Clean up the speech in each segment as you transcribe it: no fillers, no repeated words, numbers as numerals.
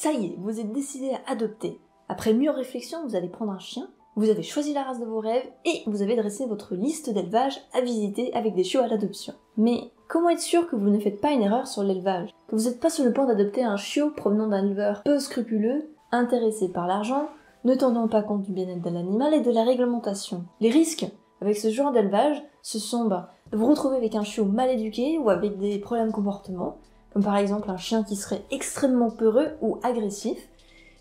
Ça y est, vous êtes décidé à adopter. Après mûre réflexion, vous allez prendre un chien, vous avez choisi la race de vos rêves et vous avez dressé votre liste d'élevage à visiter avec des chiots à l'adoption. Mais comment être sûr que vous ne faites pas une erreur sur l'élevage? Que vous n'êtes pas sur le point d'adopter un chiot provenant d'un éleveur peu scrupuleux, intéressé par l'argent, ne tenant pas compte du bien-être de l'animal et de la réglementation. Les risques avec ce genre d'élevage, ce sont de vous retrouver avec un chiot mal éduqué ou avec des problèmes de comportement, comme par exemple un chien qui serait extrêmement peureux ou agressif,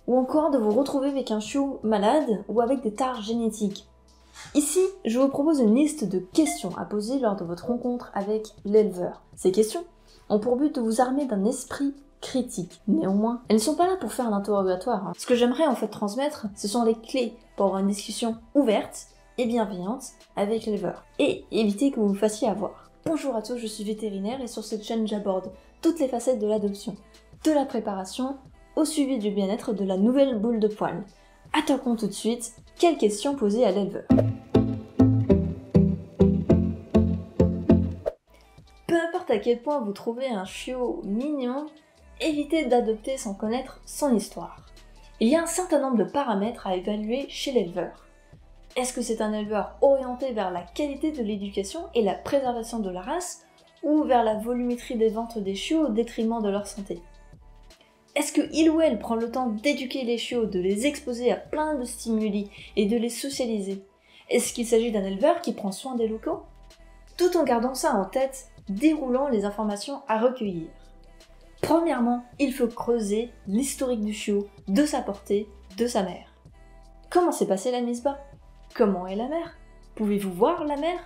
ou encore de vous retrouver avec un chiot malade ou avec des tares génétiques. Ici, je vous propose une liste de questions à poser lors de votre rencontre avec l'éleveur. Ces questions ont pour but de vous armer d'un esprit critique. Néanmoins, elles ne sont pas là pour faire l'interrogatoire. Ce que j'aimerais en fait transmettre, ce sont les clés pour avoir une discussion ouverte et bienveillante avec l'éleveur, et éviter que vous vous fassiez avoir. Bonjour à tous, je suis vétérinaire et sur cette chaîne j'aborde toutes les facettes de l'adoption, de la préparation au suivi du bien-être de la nouvelle boule de poil. Attaquons tout de suite, quelles questions poser à l'éleveur? Peu importe à quel point vous trouvez un chiot mignon, évitez d'adopter sans connaître son histoire. Il y a un certain nombre de paramètres à évaluer chez l'éleveur. Est-ce que c'est un éleveur orienté vers la qualité de l'éducation et la préservation de la race, ou vers la volumétrie des ventes des chiots au détriment de leur santé? Est-ce que il ou elle prend le temps d'éduquer les chiots, de les exposer à plein de stimuli et de les socialiser? Est-ce qu'il s'agit d'un éleveur qui prend soin des locaux? Tout en gardant ça en tête, déroulant les informations à recueillir. Premièrement, il faut creuser l'historique du chiot, de sa portée, de sa mère. Comment s'est passée la mise bas? Comment est la mère? Pouvez-vous voir la mère?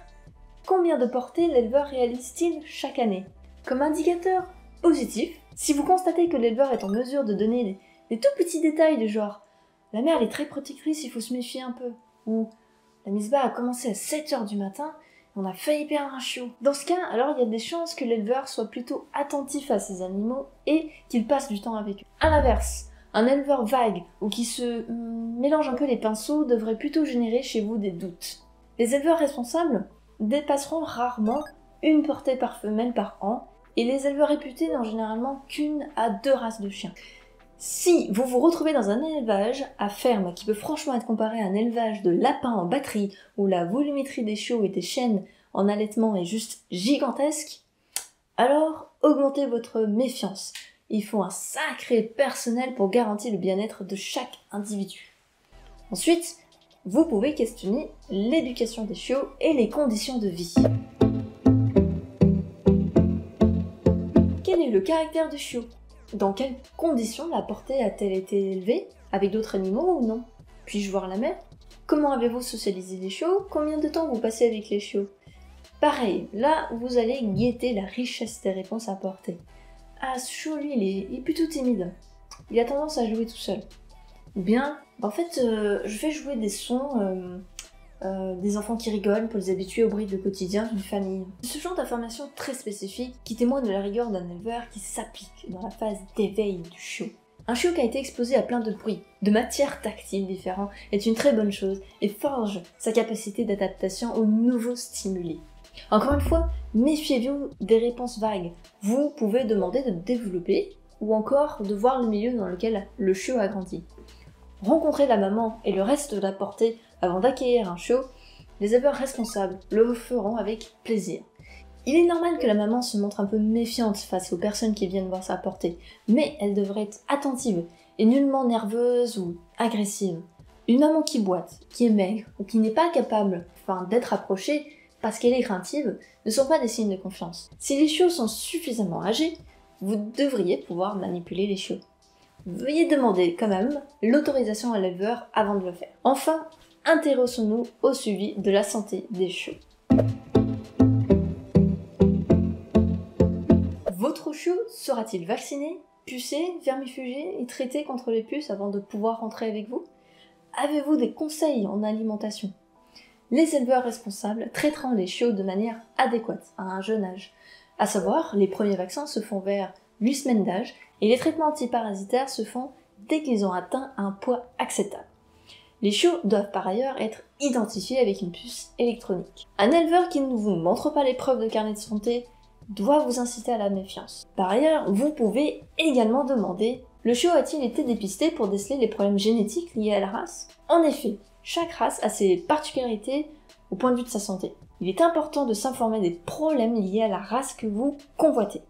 Combien de portées l'éleveur réalise-t-il chaque année? Comme indicateur positif, si vous constatez que l'éleveur est en mesure de donner des tout petits détails du genre « la mère elle est très protectrice, il faut se méfier un peu » ou « la mise bas a commencé à 7h du matin, on a failli perdre un chiot ». Dans ce cas, alors il y a des chances que l'éleveur soit plutôt attentif à ses animaux et qu'il passe du temps avec eux. A l'inverse, un éleveur vague ou qui se mélange un peu les pinceaux devrait plutôt générer chez vous des doutes. Les éleveurs responsables dépasseront rarement une portée par femelle par an et les éleveurs réputés n'ont généralement qu'une à 2 races de chiens. Si vous vous retrouvez dans un élevage à ferme qui peut franchement être comparé à un élevage de lapins en batterie où la volumétrie des chiots et des chènes en allaitement est juste gigantesque, alors augmentez votre méfiance. Il faut un sacré personnel pour garantir le bien-être de chaque individu. Ensuite, vous pouvez questionner l'éducation des chiots et les conditions de vie. Quel est le caractère du chiot? Dans quelles conditions la portée a-t-elle été élevée? Avec d'autres animaux ou non? Puis-je voir la mère? Comment avez-vous socialisé les chiots? Combien de temps vous passez avec les chiots? Pareil, là vous allez guetter la richesse des réponses apportées. Ah, ce chiot, lui, il est plutôt timide. Il a tendance à jouer tout seul. Ou bien, en fait, je fais jouer des sons, des enfants qui rigolent pour les habituer au bruit du quotidien d'une famille. Ce genre d'informations très spécifiques qui témoignent de la rigueur d'un éleveur qui s'applique dans la phase d'éveil du chiot. Un chiot qui a été exposé à plein de bruits, de matières tactiles différentes est une très bonne chose et forge sa capacité d'adaptation aux nouveaux stimuli. Encore une fois, méfiez-vous des réponses vagues. Vous pouvez demander de développer ou encore de voir le milieu dans lequel le chiot a grandi. Rencontrez la maman et le reste de la portée avant d'accueillir un chiot, les éleveurs responsables le feront avec plaisir. Il est normal que la maman se montre un peu méfiante face aux personnes qui viennent voir sa portée, mais elle devrait être attentive et nullement nerveuse ou agressive. Une maman qui boite, qui est maigre ou qui n'est pas capable d'être approchée parce qu'elle est craintive, ne sont pas des signes de confiance. Si les chiots sont suffisamment âgés, vous devriez pouvoir manipuler les chiots. Veuillez demander quand même l'autorisation à l'éleveur avant de le faire. Enfin, intéressons-nous au suivi de la santé des chiots. Votre chiot sera-t-il vacciné, pucé, vermifugé et traité contre les puces avant de pouvoir rentrer avec vous? Avez-vous des conseils en alimentation? Les éleveurs responsables traiteront les chiots de manière adéquate à un jeune âge. À savoir, les premiers vaccins se font vers 8 semaines d'âge et les traitements antiparasitaires se font dès qu'ils ont atteint un poids acceptable. Les chiots doivent par ailleurs être identifiés avec une puce électronique. Un éleveur qui ne vous montre pas les preuves de carnet de santé doit vous inciter à la méfiance. Par ailleurs, vous pouvez également demander Le chiot a-t-il été dépisté pour déceler les problèmes génétiques liés à la race? En effet, chaque race a ses particularités au point de vue de sa santé. Il est important de s'informer des problèmes liés à la race que vous convoitez.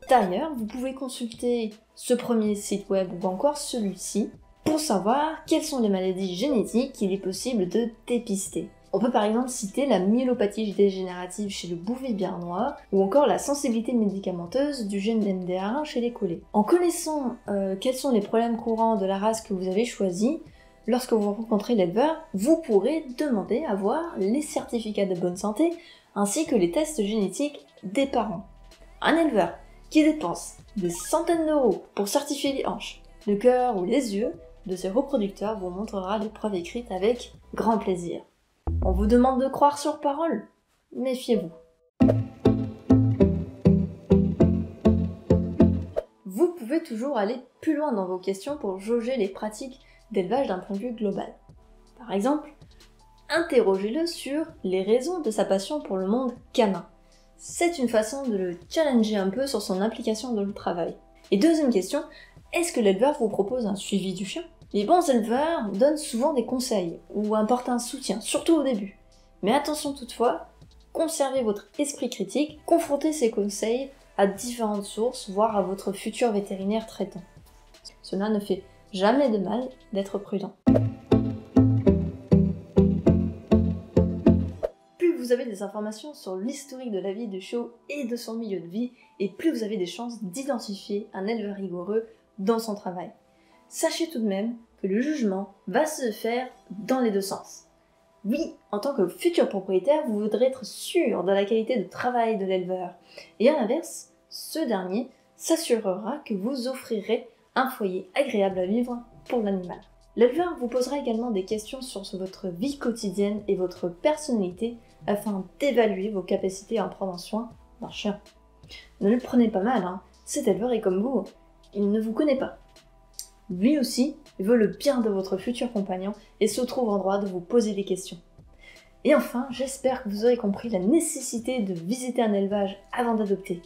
D'ailleurs, vous pouvez consulter ce premier site web ou encore celui-ci pour savoir quelles sont les maladies génétiques qu'il est possible de dépister. On peut par exemple citer la myélopathie dégénérative chez le bouvier bernois ou encore la sensibilité médicamenteuse du gène MDR1 chez les collets. En connaissant quels sont les problèmes courants de la race que vous avez choisie, lorsque vous rencontrez l'éleveur, vous pourrez demander à voir les certificats de bonne santé ainsi que les tests génétiques des parents. Un éleveur qui dépense des centaines d'euros pour certifier les hanches, le cœur ou les yeux de ses reproducteurs vous montrera les preuves écrites avec grand plaisir. On vous demande de croire sur parole? Méfiez-vous. Vous pouvez toujours aller plus loin dans vos questions pour jauger les pratiques d'élevage d'un point de vue global. Par exemple, interrogez-le sur les raisons de sa passion pour le monde canin. C'est une façon de le challenger un peu sur son implication dans le travail. Et deuxième question, est-ce que l'éleveur vous propose un suivi du chien? Les bons éleveurs donnent souvent des conseils ou apportent un soutien, surtout au début. Mais attention toutefois, conservez votre esprit critique, confrontez ces conseils à différentes sources, voire à votre futur vétérinaire traitant. Cela ne fait jamais de mal d'être prudent. Plus vous avez des informations sur l'historique de la vie du chiot et de son milieu de vie, et plus vous avez des chances d'identifier un éleveur rigoureux dans son travail. Sachez tout de même que le jugement va se faire dans les deux sens. Oui, en tant que futur propriétaire, vous voudrez être sûr de la qualité de travail de l'éleveur. Et à l'inverse, ce dernier s'assurera que vous offrirez un foyer agréable à vivre pour l'animal. L'éleveur vous posera également des questions sur votre vie quotidienne et votre personnalité afin d'évaluer vos capacités à en prendre soin d'un chien. Ne le prenez pas mal, hein. Cet éleveur est comme vous, il ne vous connaît pas. Lui aussi veut le bien de votre futur compagnon et se trouve en droit de vous poser des questions. Et enfin, j'espère que vous aurez compris la nécessité de visiter un élevage avant d'adopter.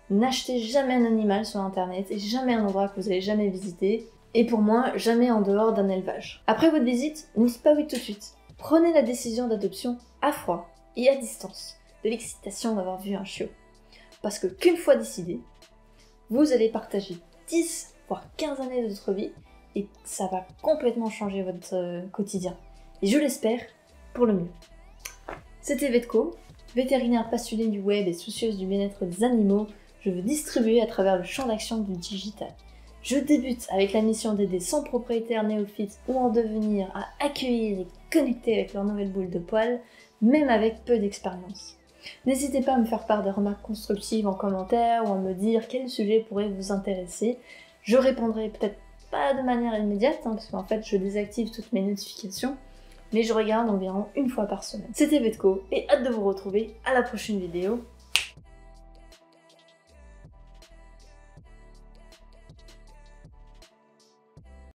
N'achetez jamais un animal sur internet et jamais un endroit que vous n'avez jamais visité, et pour moi, jamais en dehors d'un élevage. Après votre visite, ne dites pas oui tout de suite. Prenez la décision d'adoption à froid et à distance de l'excitation d'avoir vu un chiot. Parce que qu'une fois décidé, vous allez partager 10 voire 15 années de votre vie et ça va complètement changer votre quotidien. Et je l'espère pour le mieux. C'était Vetco, vétérinaire passionnée du web et soucieuse du bien-être des animaux. Je veux distribuer à travers le champ d'action du digital. Je débute avec la mission d'aider 100 propriétaires néophytes ou en devenir à accueillir et connecter avec leur nouvelle boule de poils, même avec peu d'expérience. N'hésitez pas à me faire part des remarques constructives en commentaire ou à me dire quel sujet pourrait vous intéresser. Je répondrai peut-être pas de manière immédiate, parce qu'en fait je désactive toutes mes notifications, mais je regarde environ une fois par semaine. C'était Vetco, et hâte de vous retrouver à la prochaine vidéo.